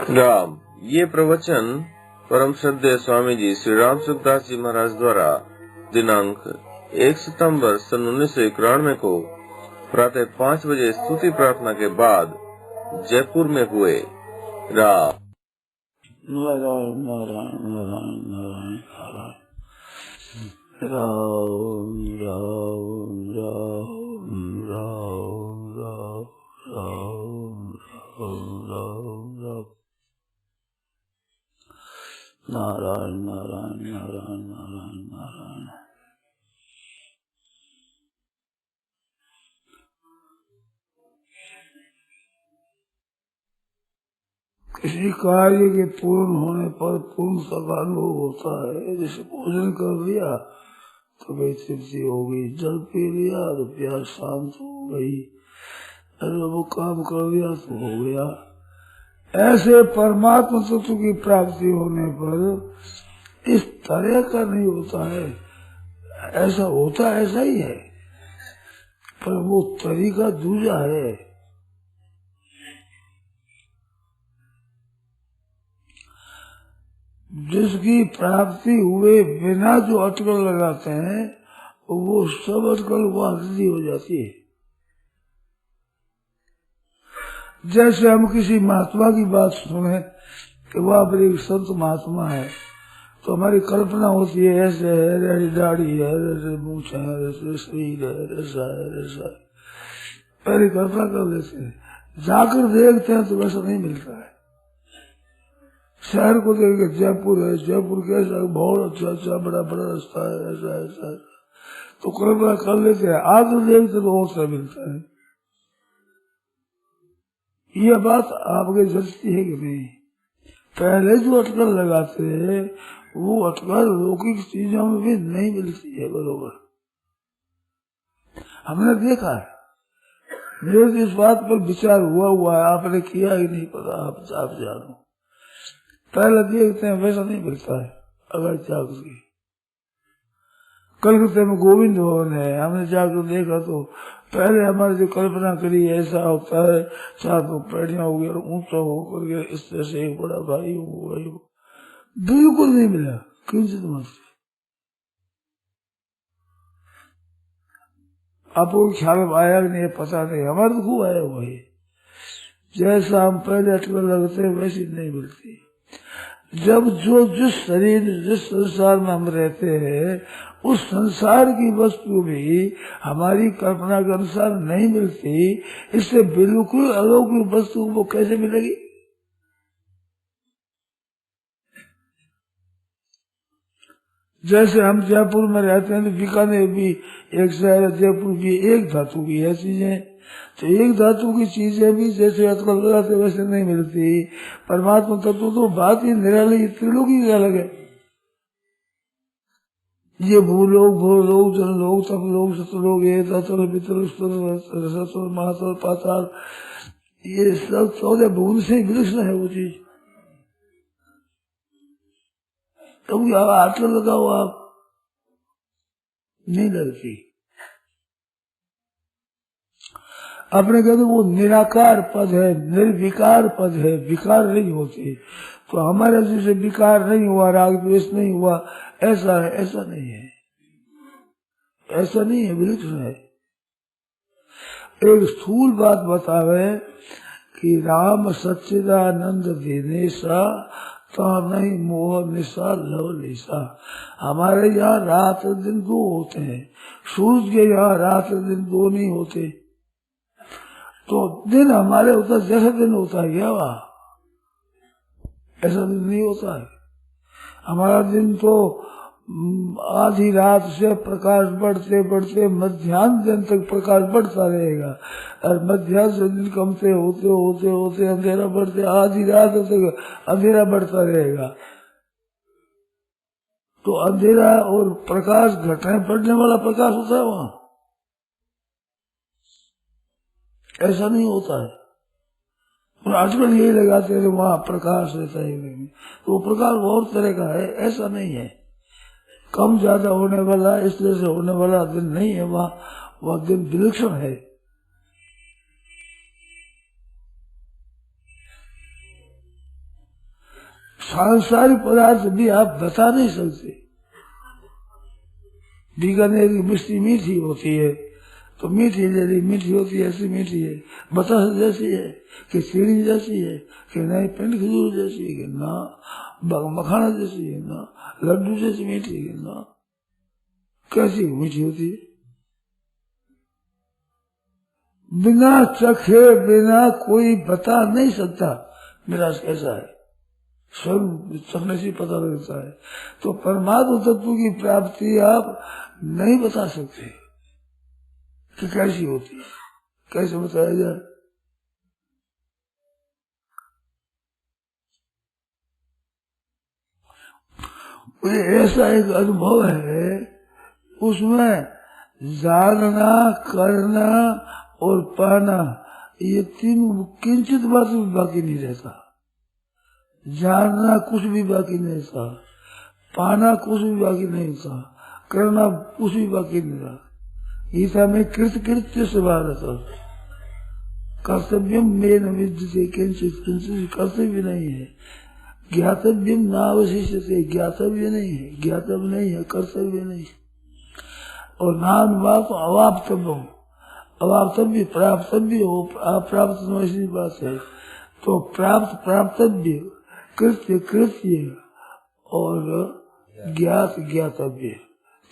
राम। ये प्रवचन परम श्रद्धेय स्वामी जी श्री राम सुखदास जी महाराज द्वारा दिनांक 1 सितंबर सन 1991 को प्रातः 5 बजे स्तुति प्रार्थना के बाद जयपुर में हुए। राम। नारायण नारायण नारायण नारायण नारायण राम राम राम राम राम राम राम राम नारायण नारायण नारायण नारायण नारायण। किसी कार्य के पूर्ण होने पर पूर्णता का अनुभव होता है। जैसे भोजन कर लिया तो भाई तृप्ति हो गई, जल पी लिया तो प्यास शांत हो गई, अरे वो काम कर लिया तो हो गया। ऐसे परमात्मा तत्व की प्राप्ति होने पर इस तरह का नहीं होता है। ऐसा होता ऐसा ही है, पर वो तरीका दूसरा है। जिसकी प्राप्ति हुए बिना जो अटकल लगाते हैं वो सब अटकल वादी हो जाती है। जैसे हम किसी महात्मा की बात सुने कि वह बड़ी संत महात्मा है तो हमारी कल्पना होती है ऐसे है, ऐसी दाढ़ी है, ऐसे मूछ है, ऐसे शरीर है, ऐसा है, ऐसा है, पहले कल्पना कर लेते हैं। जाकर देखते हैं तो वैसा नहीं मिलता है। शहर को देख जयपुर है, जयपुर कैसा बहुत अच्छा अच्छा बड़ा बड़ा रास्ता है, ऐसा ऐसा तो कल्पना कर लेते हैं। आगे देखते तो और सा मिलता है। यह बात आपके जचती है कि नहीं? पहले जो अटकल लगाते हैं वो अटकल लौकिक चीजों में भी नहीं मिलती है बरोबर। हमने देखा है, मेरे इस बात पर विचार हुआ है, आपने किया ही नहीं पता, आप जानो। पहले देखते हैं वैसा नहीं मिलता है। अगर जाकर कलकत्ते में गोविंद भवन है, हमने जाकर देखा तो पहले हमारी जो कल्पना करी ऐसा होता है, चार तो पैड़ियां हो गया और ऊंचा होकर के इस तरह से एक बड़ा भाई हो, बिल्कुल नहीं मिला किंचित मात्र। आपको ख्याल आया नहीं, पता नहीं, हमारे तो खूब आया हुआ है। जैसा हम पहले अटकल लगते हैं वैसी नहीं मिलती। जब जो जिस शरीर जिस संसार में हम रहते हैं उस संसार की वस्तु भी हमारी कल्पना के अनुसार नहीं मिलती, इससे बिल्कुल अलौकिक वस्तु वो कैसे मिलेगी? जैसे हम जयपुर में रहते हैं तो बीकानेर भी एक शहर है, जयपुर भी एक धातु की है चीजें, तो एक धातु की चीजें भी जैसे अटकल लगाते वैसे नहीं मिलती। परमात्मा तत्व तो बात ही निराली त्रिलोकी का अलग है। ये भूलोक भूलोक जनलोक तपलोक सतलोक ये तत्व पितल सतल महातल पाताल, ये सब 14 भूल से विलक्षण है वो चीज। कभी अटकल लगाओ आप नहीं लगती। अपने कहते वो निराकार पद है, निर्विकार पद है, विकार नहीं होते। तो हमारे जैसे विकार नहीं हुआ, राग द्वेष नहीं हुआ, ऐसा है, ऐसा नहीं है, ऐसा नहीं है, विलक्षण है। एक स्थूल बात बतावे कि राम सच्चिदानंद दिनेशा ता नहीं मोह निशा लव निशा। हमारे यहाँ रात दिन दो होते हैं, सूरज के यहाँ रात दिन दो नहीं होते। तो दिन हमारे होता जैसा दिन होता है क्या वहाँ, ऐसा दिन नहीं होता है। हमारा दिन तो आधी रात से प्रकाश बढ़ते बढ़ते मध्याह्न दिन तक प्रकाश बढ़ता रहेगा, और मध्याह्न से दिन कमते होते होते होते अंधेरा बढ़ते आधी रात तक अंधेरा बढ़ता रहेगा। तो अंधेरा और प्रकाश घटने बढ़ने वाला प्रकाश होता है वहाँ, ऐसा नहीं होता है। और आजकल यही लगाते हैं वहाँ प्रकाश रहता है, तो वो प्रकाश बहुत तरह का है, ऐसा नहीं है। कम ज्यादा होने वाला इसलिए से होने वाला दिन नहीं है वहाँ, वह दिन विलक्षण है। सांसारिक पदार्थ भी आप बता नहीं सकते। बीकानेर की मिष्टी मीठी होती है तो मीठी जैसी मीठी होती है, ऐसी मीठी है, बतास जैसी है कि सीढ़ी जैसी है कि नहीं पिंड खजूर जैसी है कि ना मखाना जैसी है ना लड्डू जैसी मीठी है ना कैसी मीठी होती है। बिना चखे बिना कोई बता नहीं सकता मेरा कैसा है, स्वयं चखने से पता लगता है। तो परमात्मा तत्व की प्राप्ति आप नहीं बता सकते कि कैसी होती है, कैसे बताया जाए। ऐसा एक अनुभव है उसमें जानना करना और पाना ये तीन किंचित बात भी बाकी नहीं रहता। जानना कुछ भी बाकी नहीं था, पाना कुछ भी बाकी नहीं था, करना कुछ भी बाकी नहीं था। गीता में कृत्य से बात था, कर्तव्यम में न विद्यते किंचित किंचित कर्तव्य नहीं है, ज्ञातव्यम नावशिष्यते ज्ञातव्य नहीं है, ज्ञातव्य नहीं है, कर्तव्य नहीं है। और नान बात अवाप्तव्यम अवाप्तव्य प्राप्तव्य हो अप्राप्त ऐसी बात है। तो प्राप्त प्राप्तव्य कृत्य कृत्य और ज्ञात ज्ञातव्य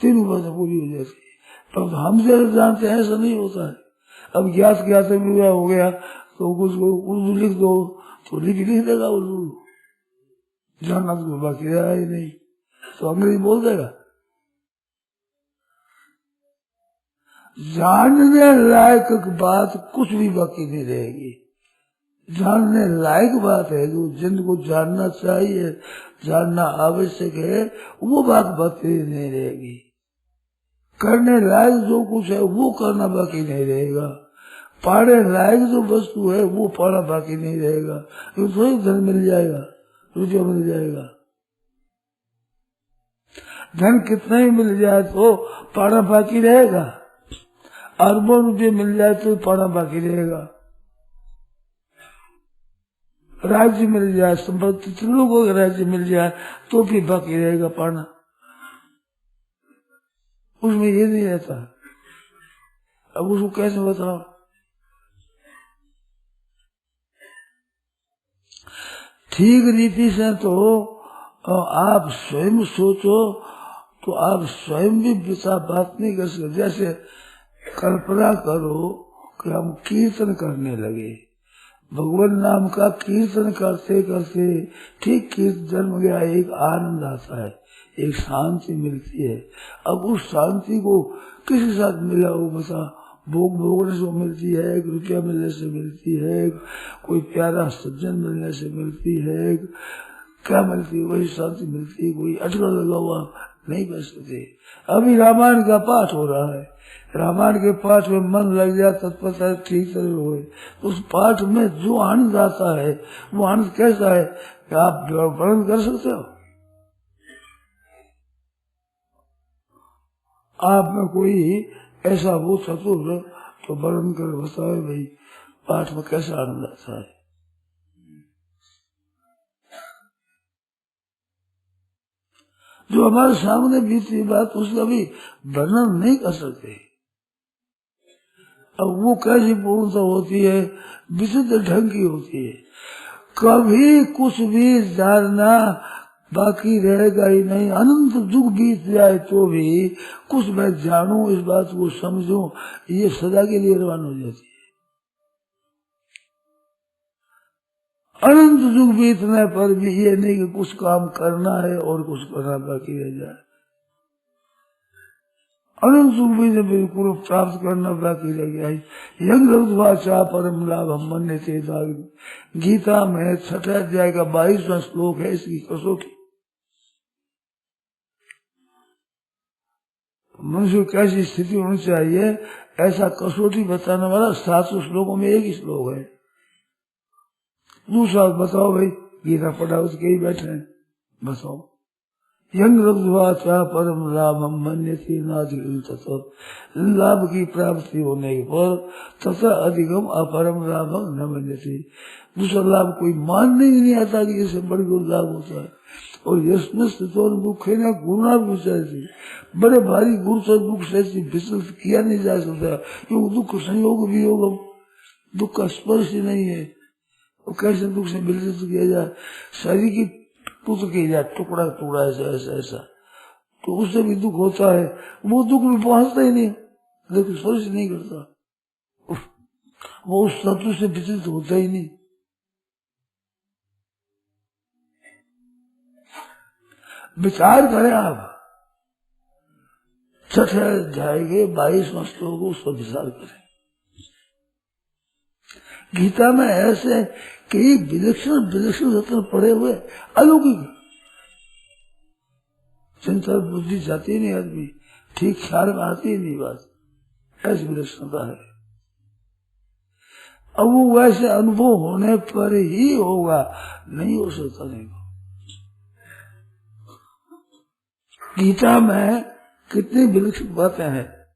तीन बातें पूरी हो जाती है। पर हम जैसे जानते हैं ऐसा नहीं होता है। अब ज्ञात ज्ञातव्य हो गया तो कुछ उर्दू लिख दो तो लिख देगा उर्दू, जानना तो बाकी रहा ही नहीं तो अंग्रेजी बोल देगा। जानने लायक बात कुछ भी बाकी नहीं रहेगी। जानने लायक बात है जो जिनको जानना चाहिए जानना आवश्यक है वो बात बाकी नहीं रहेगी। करने लायक जो कुछ है वो करना बाकी नहीं रहेगा। पाने लायक जो वस्तु है वो पाना बाकी नहीं रहेगा। तो थोड़ी धन मिल जाएगा, रुपया मिल जाएगा, धन कितना ही मिल जाए तो पाना बाकी रहेगा। अरबों रुपये मिल जाए तो पाना बाकी रहेगा। राज्य मिल जाए संपत्ति लोगों का राज्य मिल जाए तो भी बाकी रहेगा पाना, उसमें ये नहीं रहता। अब उसको कैसे बताओ। ठीक रीति से तो आप स्वयं सोचो तो आप स्वयं भी बिता बात नहीं कर सकते। जैसे कल्पना करो कि हम कीर्तन करने लगे, भगवान नाम का कीर्तन करते करते ठीक कीर्तन जन्म गया, एक आनंद आता है, एक शांति मिलती है। अब उस शांति को किसी साथ मिला हो बता, भोग भोगने से मिलती है, एक रुपया मिलने से मिलती है, कोई प्यारा सज्जन मिलने से मिलती है, क्या मिलती है वही शांति मिलती है। कोई अटका लगा हुआ नहीं कर सकते। अभी रामायण का पाठ हो रहा है, रामायण के पाठ में मन लग जाए तत्परता ठीक तरह हो, उस पाठ में जो आनंद आता है वो आनंद कैसा है कि आप वर्णन कर सकते हो। आप में कोई ऐसा वो चतुर तो वर्णन कर बताए भाई पाठ में कैसा आनंद आता है। जो हमारे सामने बीती बात उसका भी वर्णन नहीं कर सकते। अब वो कैसी पूर्णता होती है, विशुद्ध ढंग की होती है। कभी कुछ भी जानना बाकी रहेगा ही नहीं। अनंत युग बीत जाए तो भी कुछ मैं जानूं, इस बात को समझूं, ये सदा के लिए रवान हो जाती है। अनंत युग बीतने पर भी ये नहीं कि कुछ काम करना है और कुछ करना बाकी रह जाए। अनंत युग बीतने बिल्कुल प्राप्त करना बाकी रह गया है। यज्ञ परम लाभ हम मन थे। गीता में 6 अध्याय का 22वां श्लोक है इसकी कसौटी। मनुष्य कैसी स्थिति होनी चाहिए ऐसा कसौटी बताने वाला 7 श्लोकों में एक ही श्लोक है। दूसरा बताओ भाई, गीता पढ़ा उसके ही बैठे हैं, बताओ। यज्ञ परम लाभम मन्यते नाधिगम, लाभ की प्राप्ति होने पर तथा अधिगम अपरम लाभम न मन्यते। दूसरा लाभ कोई मानने ही नहीं आता कि इससे बड़ी कोई लाभ होता है। और यशमें स्थितो दुखे न गुणा विषय बड़े भारी गुण से दुख से विचलित किया नहीं जा सकता, क्योंकि दुख संयोग भी होगा, दुख का स्पर्श ही नहीं है। और कैसे दुख से विचलित किया जाए, शरीर की टूट किया जाए, टुकड़ा टुकड़ा ऐसा ऐसा ऐसा, तो उससे भी दुख होता है। वो दुख भी पहुंचता ही नहीं, लेकिन स्पर्श नहीं करता, वो उस तत्व से विचलित होता ही नहीं। विचार करें आप, छठे अध्याय के 22वें श्लोक को, उस पर विचार करें। गीता में ऐसे कई विलक्षण विलक्षण रत्न पड़े हुए, अलौकिक, चिंता बुद्धि जाती नहीं, आदमी ठीक ख्याल में आती ही नहीं बात, ऐसी विलक्षणता है। अब वो वैसे अनुभव होने पर ही होगा, नहीं हो सकता नहीं। गीता में कितनी विलक्षण बातें हैं,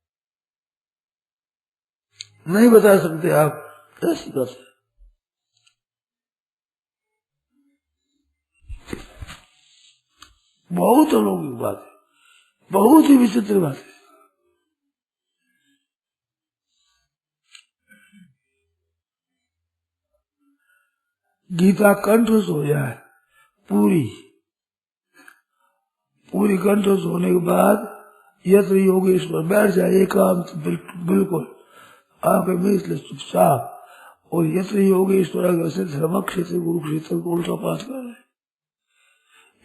नहीं बता सकते आप, ऐसी बात है। बहुत अलौकिक बात है, बहुत ही विचित्र बात है। गीता कंठस्थ हो जाए पूरी कंठस्थ होने के बाद यत्र योगेश्वर बैठ जाए एकांत, बिल्कुल आंखें मीच ले चुपचाप, और यत्र योगेश्वर से धर्म क्षेत्र कुरुक्षेत्र को उल्टा पाठ कर रहे,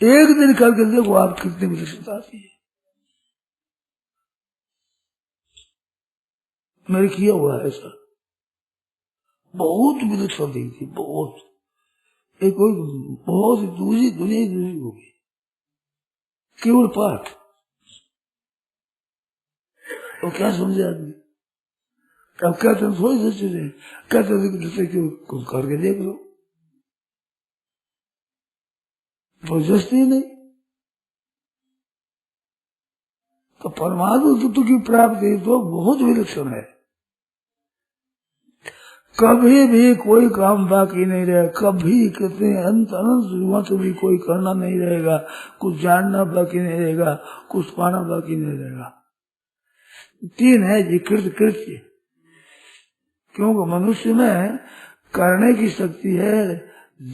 एक दिन करके देखो आप कितनी विलक्षणता आती है। मैंने किया हुआ है ऐसा, बहुत विलक्षण थी, बहुत एक कोई बहुत दूसरी दुनिया दूसरी होगी, केवल पाठ। और क्या समझे आदमी, अब कहते हैं थोड़ी सी चीजें, कहते क्यों करके देख लो, जबरदस्ती नहीं। तो परमात्मा तत्व की प्राप्ति तो बहुत विलक्षण है, कभी भी कोई काम बाकी नहीं रहेगा, कभी कितने अनंत युगों भी कोई करना नहीं रहेगा, कुछ जानना बाकी नहीं रहेगा, कुछ पाना बाकी नहीं रहेगा। तीन है जी, कृत्य, क्योंकि मनुष्य में करने की शक्ति है,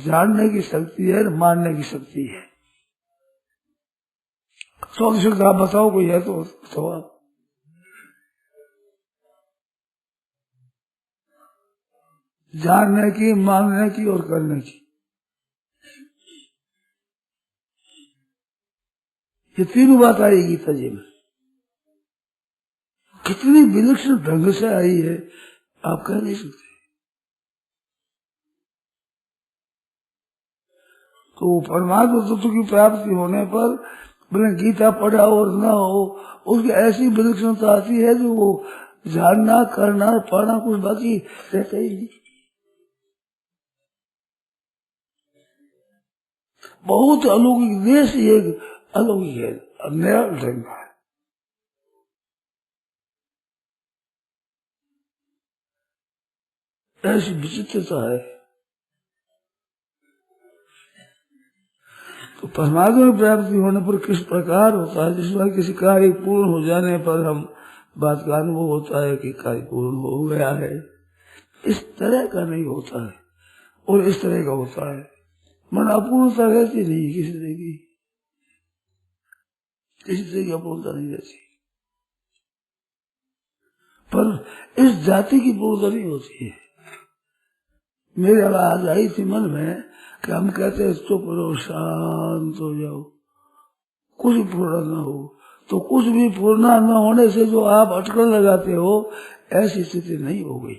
जानने की शक्ति है, मानने की शक्ति है। शक्ति आप बताओ कोई है तो आप जानने की, मानने की और करने की, ये तीनों बात आई गीता जी में। कितनी विलक्षण ढंग से आई है, आप कह नहीं सकते। तो परमात्मा तत्व की प्राप्ति होने पर भले गीता पढ़ा और ना हो, उसकी ऐसी विलक्षणता आती है जो वो जानना, करना, पाना कुछ बाकी रहता ही नहीं। बहुत अलौकिक देश, ये अलौकिक है, नया ढंग है। ऐसी विचित्रता है। तो परमात्मा की प्राप्ति होने पर किस प्रकार होता है, जिस बार किसी कार्य पूर्ण हो जाने पर हम बात का अनुभव होता है कि कार्य पूर्ण हो गया है, इस तरह का नहीं होता है, और इस तरह का होता है। मन अपूर्णता रहती नहीं किसी तरह की अपूर्णता नहीं रहती, पर इस जाति की पूर्णता नहीं होती है। मेरी आवाज आई थी मन में कि हम कहते हैं चुप रहो, शांत हो जाओ, कुछ पूर्ण न हो। तो कुछ भी पूर्ण न होने से जो आप अटकन लगाते हो, ऐसी स्थिति नहीं हो गई,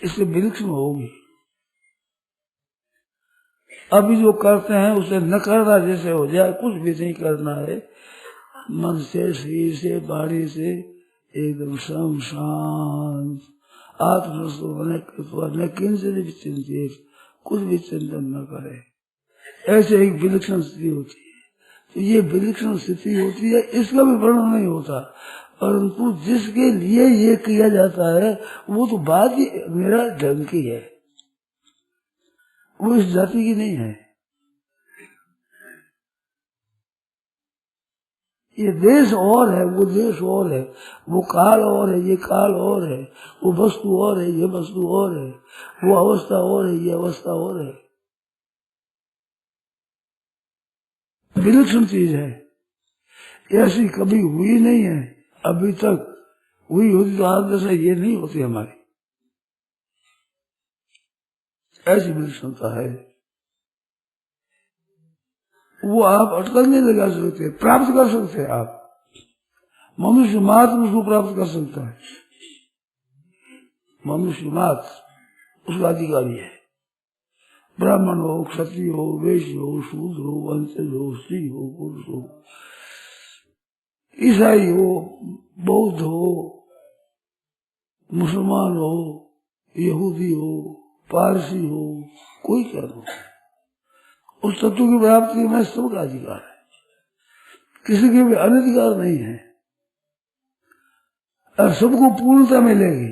इससे विलक्षण होगी। अभी जो करते हैं उसे न करना जैसे हो जाए, कुछ भी नहीं करना है, मन से, शरीर से, वाणी से एकदम शांत आत्म किन से भी चिंतित, कुछ भी चिंतन न करे, ऐसे एक विलक्षण स्थिति होती है। तो ये विलक्षण स्थिति होती है, इसका भी वर्णन नहीं होता, परंतु जिसके लिए ये किया जाता है वो तो बात ही मेरा ढंग की है। वो इस जाति की नहीं है। ये देश और है, वो देश और है, वो काल और है, ये काल और है, वो वस्तु और है, ये वस्तु और है, वो अवस्था और है, ये अवस्था और है। विलक्षण चीज है, ऐसी कभी हुई नहीं है अभी तक। हुई होती तो आज जैसा ये नहीं होती हमारी। ऐसी विलक्षणता है, वो आप अटकल नहीं लगा सकते, प्राप्त कर सकते हैं आप। मनुष्य मात्र उसको प्राप्त कर सकता है, मनुष्य मात्र उसका अधिकारी है। ब्राह्मण हो, क्षत्रिय हो, वैश्य हो, शूद्र हो, वंशज हो, स्त्री हो, पुरुष हो, ईसाई हो, बौद्ध हो, मुसलमान हो, यहूदी हो, पारसी हो, कोई क्या हो, उस तत्व की प्राप्ति में सबका अधिकार है, किसी के भी अनधिकार नहीं है। और सबको पूर्णता मिलेगी।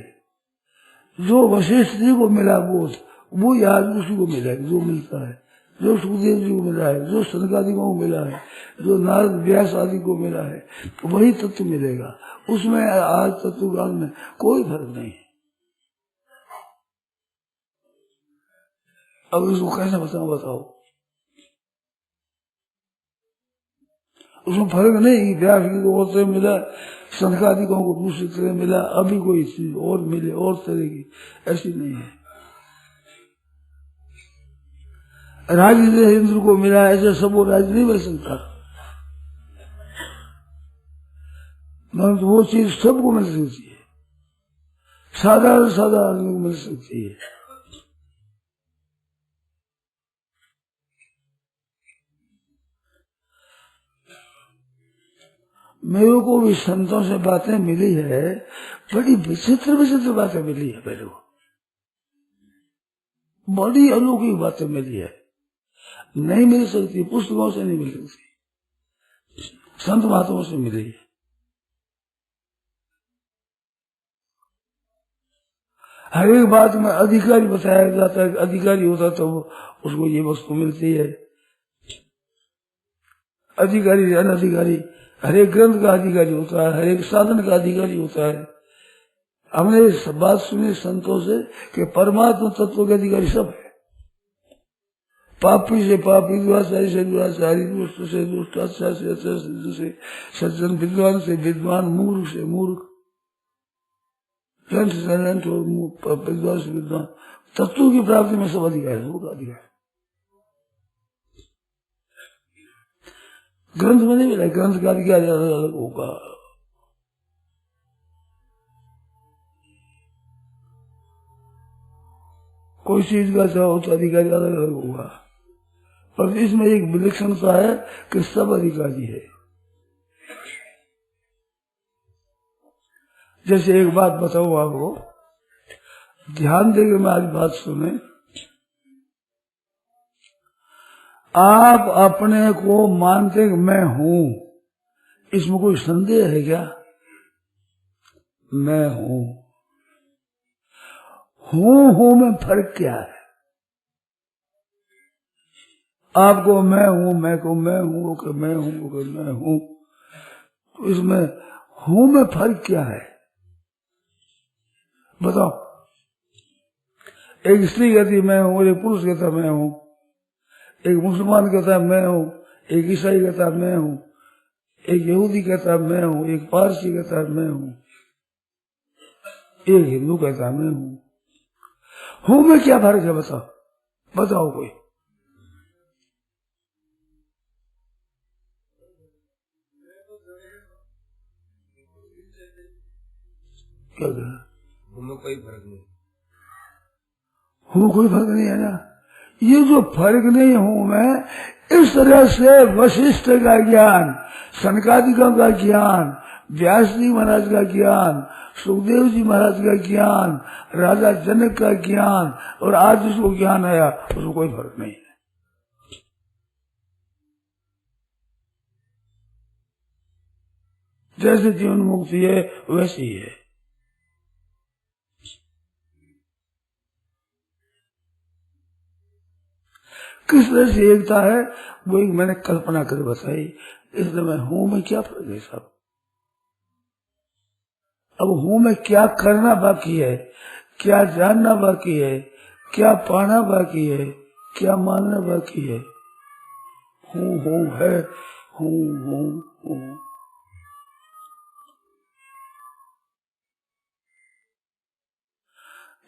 जो वशिष्ठ जी को मिला बोध, वो याद उसी को मिलेगा जो मिलता है, जो सुखदेव जी को मिला है, जो सनकादिकों को मिला है, जो नारद व्यास आदि को मिला है, तो वही तत्व मिलेगा। उसमें आज तत्व ज्ञान में कोई फर्क नहीं है। अब इसको कैसे बताओ? उसमें फर्क नहीं। व्यास जी को और से मिला, सनकादिकों को दूसरी तरह मिला, अभी कोई चीज और मिले और तरह की, ऐसी नहीं है। राज्य इंद्र को मिला, ऐसे सब वो राज्य नहीं मिल सकता, मगर तो वो चीज सबको मिल सकती है, साधारण साधारण को मिल सकती है। मेरे को भी संतों से बातें मिली है, बड़ी विचित्र विचित्र बातें मिली है मेरे को, बड़ी अलौकिक बातें मिली है, नहीं मिल सकती, पुस्तकों से नहीं मिल सकती, संत महात्माओं से मिली है। हर एक बात में अधिकारी बताया जाता है, अधिकारी होता तो उसको ये वस्तु मिलती है। अधिकारी अनधिकारी, हर एक ग्रंथ का अधिकारी होता है, हर एक साधन का अधिकारी होता है। हमने इस बात सुनी संतों से कि परमात्मा तत्व के अधिकारी सब है। पापी से पापी, दुराचारी से दुराचारी, दुष्ट से दुष्ट, अच्छा से अच्छा, सिद्ध से सज्जन, विद्वान से विद्वान, मूर्ख से मूर्ख, लंठ से लंठ और विद्वान से विद्वान, तत्व की प्राप्ति में सब अधिकारी होगा। अधिकारी ग्रंथ में नहीं मिला, ग्रंथ का अधिकारी अलग अलग होगा। कोई चीज का चाहो तो अधिकारी अलग अलग होगा, पर इसमें एक विलक्षणता है कि सब अधिकारी है। जैसे एक बात बताऊं आपको, ध्यान देकर मैं आज बात सुने। आप अपने को मानते कि मैं हूं, इसमें कोई संदेह है क्या? मैं हूं में फर्क क्या है? आपको मैं हूं, मैं को मैं हूं, कि मैं हूं, कि मैं हूं, तो इसमें हूं में फर्क क्या है बताओ? एक स्त्री कहती मैं हूं, एक पुरुष कहता मैं हूं, एक मुसलमान कहता मैं हूं, एक ईसाई कहता मैं हूं, एक यहूदी कहता मैं हूं, एक पारसी कहता मैं हूं, एक हिंदू कहता मैं हूं। हूं में क्या फर्क है बताओ कोई? क्या हमें कोई फर्क नहीं, हूं कोई फर्क नहीं है ना। ये जो फर्क नहीं हूं मैं, इस तरह से वशिष्ठ का ज्ञान, सनकादिकों का ज्ञान, व्यास जी महाराज का ज्ञान, सुखदेव जी महाराज का ज्ञान, राजा जनक का ज्ञान, और आज जिसको ज्ञान आया उसको कोई फर्क नहीं है। जैसे जीवन मुक्ति है वैसी ही है। किस तरह से एकता है वो एक मैंने कल्पना कर बताई। इसलिए मैं हूं में क्या फर्क है साहब। अब हूं में क्या करना बाकी है, क्या जानना बाकी है, क्या पाना बाकी है, क्या मानना बाकी है। हूं है, हूं।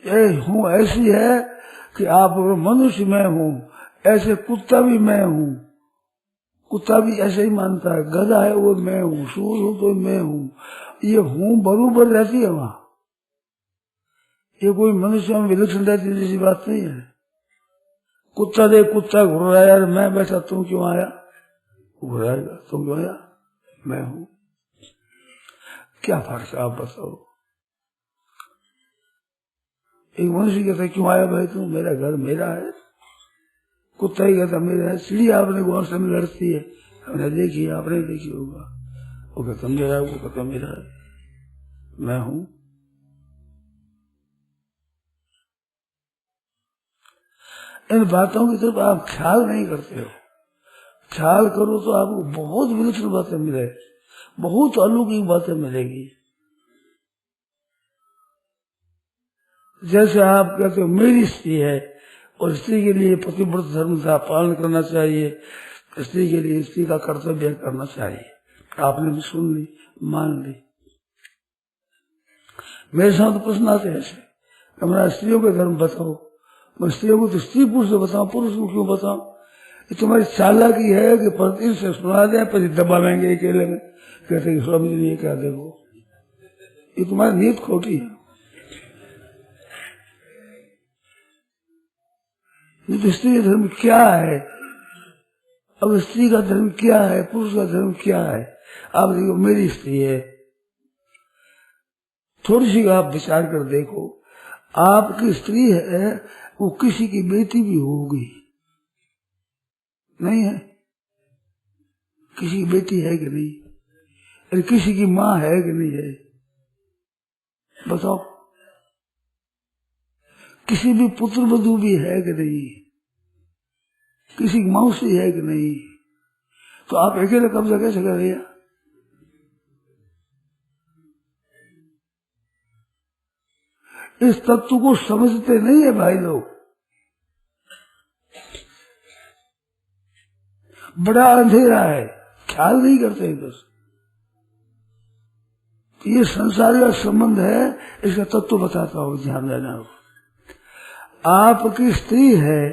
ये हूं ऐसी है कि आप मनुष्य मैं हूं, ऐसे कुत्ता भी मैं हूं। कुत्ता भी ऐसे ही मानता है, गधा है वो मैं हूँ, सूर हूँ तो मैं हूँ। ये हूँ बरूबर रहती है वहां। ये कोई मनुष्य में विलक्षण रहती जैसी बात नहीं है। कुत्ता दे कुत्ता घूर रहा है, यार मैं बैठा तुम क्यों आया, घुराएगा तुम क्यों आया, मैं हूँ। क्या फर्क है आप बताओ। एक मनुष्य कहता है क्यों आया भाई तू, मेरा घर मेरा है। कुत्ता ही कहता मेरा है। सीढ़ी आपने गौर से लड़ती है, हमने देखी, आपने देखी होगा। वो कहता मेरा है, वो कहता मेरा है, मैं हूं। इन बातों की तरफ आप ख्याल नहीं करते हो। ख्याल करो तो आपको बहुत विलक्षण बातें मिले, बहुत अलौकिक बातें मिलेगी। जैसे आप कहते हो मेरी स्त्री है और स्त्री के लिए पतिव्रत धर्म का पालन करना चाहिए, स्त्री के लिए स्त्री का कर्तव्य करना चाहिए। आपने भी सुन ली, मान ली। मेरे साथ प्रश्न आते हैं ऐसे, हमारा स्त्रियों के धर्म बताओ। मैं स्त्रियों को तो स्त्री पुरुष से बताऊं, पुरुष को क्यों बताऊं। ये तुम्हारी चालाकी है कि पति से सुना दे, पति दबावेंगे अकेले में, कहते कि स्वामी जी ये क्या देखो। ये तुम्हारी नीयत खोटी है। तो स्त्री का धर्म क्या है, अब स्त्री का धर्म क्या है, पुरुष का धर्म क्या है। आप देखो मेरी स्त्री है, थोड़ी सी आप विचार कर देखो, आपकी स्त्री है वो किसी की बेटी भी होगी, नहीं है? किसी की बेटी है कि नहीं, अरे किसी की माँ है कि नहीं है, बताओ। किसी भी पुत्र वधू भी है कि नहीं, किसी की मौसी है कि नहीं। तो आप अकेले कब्जा कैसे कर रहे? इस तत्व को समझते नहीं है भाई लोग। बड़ा अंधेरा है, ख्याल नहीं करते बस। ये संसार का संबंध है, इसका तत्व बताता हूं, ध्यान देना। आपकी स्त्री है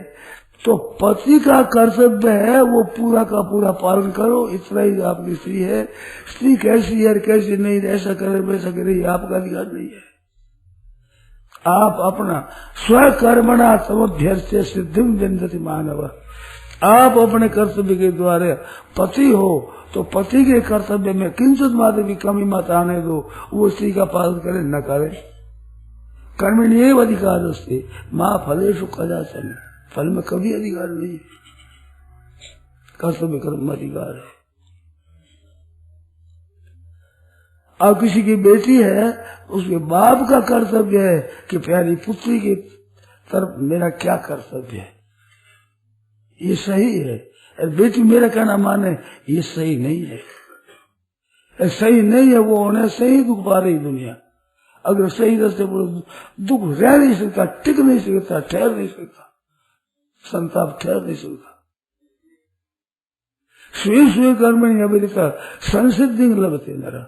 तो पति का कर्तव्य है वो पूरा का पूरा पालन करो, इतना ही आपकी स्त्री है। स्त्री कैसी है कैसी नहीं, ऐसा करे वैसा करे, आपका अधिकार नहीं है। आप अपना स्वकर्मणा तमभ्यर्च्य सिद्धिम विन्दति मानव। आप अपने कर्तव्य के द्वारा पति हो तो पति के कर्तव्य में किंचित मात्र की कमी मत आने दो, वो स्त्री का पालन करे न करे। कर्मण्येव अधिकारस्ते मां फलेषु कदाचन। फल में कभी अधिकार नहीं, कर्तव्य कर्म में अधिकार है। अब किसी की बेटी है, उसके बाप का कर्तव्य है कि प्यारी पुत्री की तरफ मेरा क्या कर्तव्य है, ये सही है। बेटी मेरा कहना माने, ये सही नहीं है। सही नहीं है, वो होने से ही दुख पा रही दुनिया। अगर सही रास्ते पर दुख रह नहीं सकता, टिक नहीं सकता, ठहर नहीं सकता, संताप ठहर नहीं सकता। स्वे स्वे कर्म नहीं अभिता संसिद्धि लभते नरा।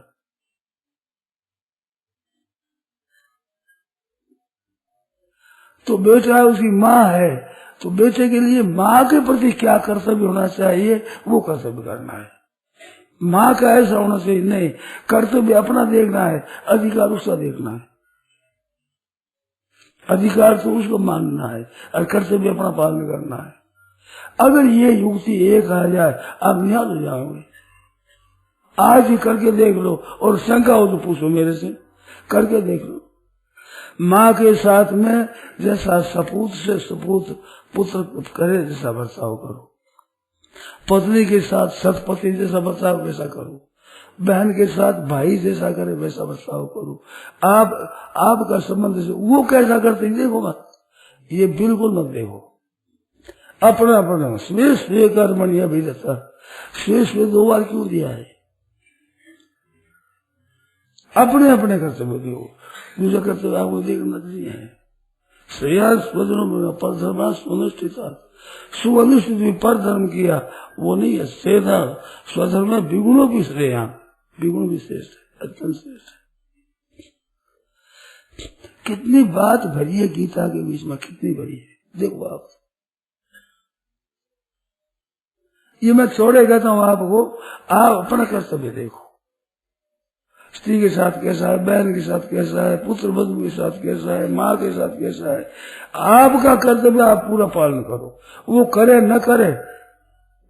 तो बेटा उसकी माँ है तो बेटे के लिए माँ के प्रति क्या कर्तव्य होना चाहिए, वो कर्तव्य करना है। माँ का ऐसा होना चाहिए नहीं, कर्तव्य अपना देखना है, अधिकार उसका देखना है। अधिकार तो उसको मानना है और कर्तव्य अपना पालन करना है। अगर ये युक्ति एक आ जाए, आप निहाल हो जाओगे। आज ही करके देख लो, और शंका हो तो पूछो मेरे से, करके देख लो। माँ के साथ में जैसा सपूत से सपूत पुत्र करे जैसा बर्ताव करो, पत्नी के साथ सतपति जैसा बर्ताव वैसा करो, बहन के साथ भाई जैसा करे वैसा बर्ताव करो। आपका संबंध से वो कैसा करते देखो मत, ये बिल्कुल मत देखो। अपना अपना स्वे स्वे कर्मणि अभिरता। स्वे स्वे 2 बार क्यों दिया है? अपने अपने कर्तव्य देखो, दूसरा कर्तव्य आपको देखना नहीं है। श्रेया स्वधर्म पर धर्म सुनिष्ठिता, सुअनुष्ठित पर धर्म किया वो नहीं है श्रेधा। स्वधर्म में विगुणों की श्रेया, विगुण भी श्रेष्ठ है, अत्यंत श्रेष्ठ है। कितनी बात भरी है गीता के बीच में, कितनी भरी है देखो आप। ये मैं छोड़े कहता हूँ आपको, आप अपना कर्तव्य देखो। स्त्री के साथ कैसा है, बहन के साथ कैसा है, पुत्र बधू के साथ कैसा है, माँ के साथ कैसा है। आपका कर्तव्य आप पूरा पालन करो। वो करे न करे,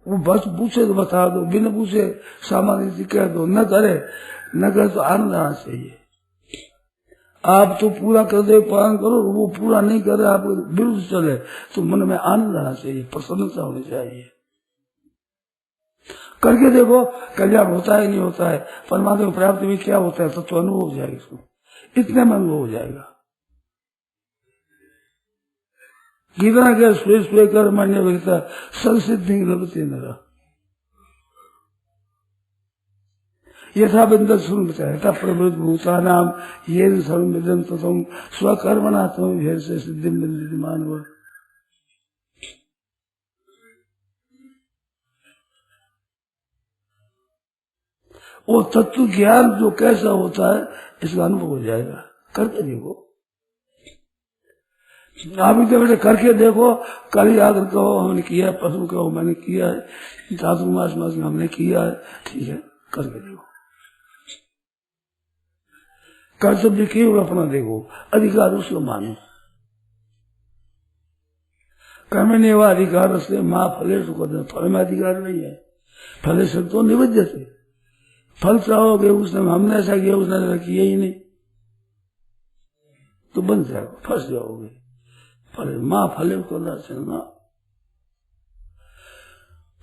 वो बस पूछे तो बता दो, बिना पूछे सामान्य से कह दो, न करे तो आनंद आना चाहिए। आप तो पूरा कर्तव्य पालन करो, वो पूरा नहीं करे, आप विरुद्ध चले तो मन में आनंद आना चाहिए, प्रसन्नता होनी चाहिए। करके देखो कल्याण होता है नहीं होता है, परमात्मा की प्राप्ति में क्या होता है तो अनुभव हो जाएगा, इसको इतने में अनुभव हो जाएगा। गीता के स्वे स्वे कर्मण्य अभिरता संसिद्धि लभते नरः। यथा बिंद सुनता है प्रवृत्त भूतानाम ये सर्वमिदं ततं स्वकर्मणा तम भेद से सिद्धि मिलती मानव। वो तत्व ज्ञान जो कैसा होता है इसका अनुभव हो जाएगा। करके देखो, आप बेटे करके देखो। कल ही आकर कहो हमने किया है, परसों कहो मैंने किया है, चातुर्मास मास में हमने किया है, ठीक है करके देखो। कर्तव्य केवल अपना देखो, अधिकार उसको मानो। कर्मण्य वा अधिकार से माँ फले सुख, फल में अधिकार नहीं है। फले से तो निवज्य थे, फल चाहोगे उसने, हमने ऐसा किया उसने ऐसा किया ही नहीं तो बन जाएगा, फंस जाओगे। फल माँ फले को ना,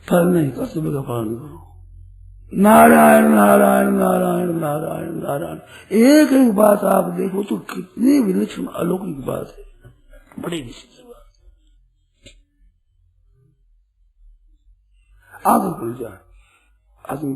फल नहीं, कर्तव्य का पालन करो। नारायण नारायण नारायण नारायण नारायण, एक एक बात आप देखो तो कितनी विलक्षण अलौकिक बात है, बड़ी विशेष बात। आगे खुल जाए आदमी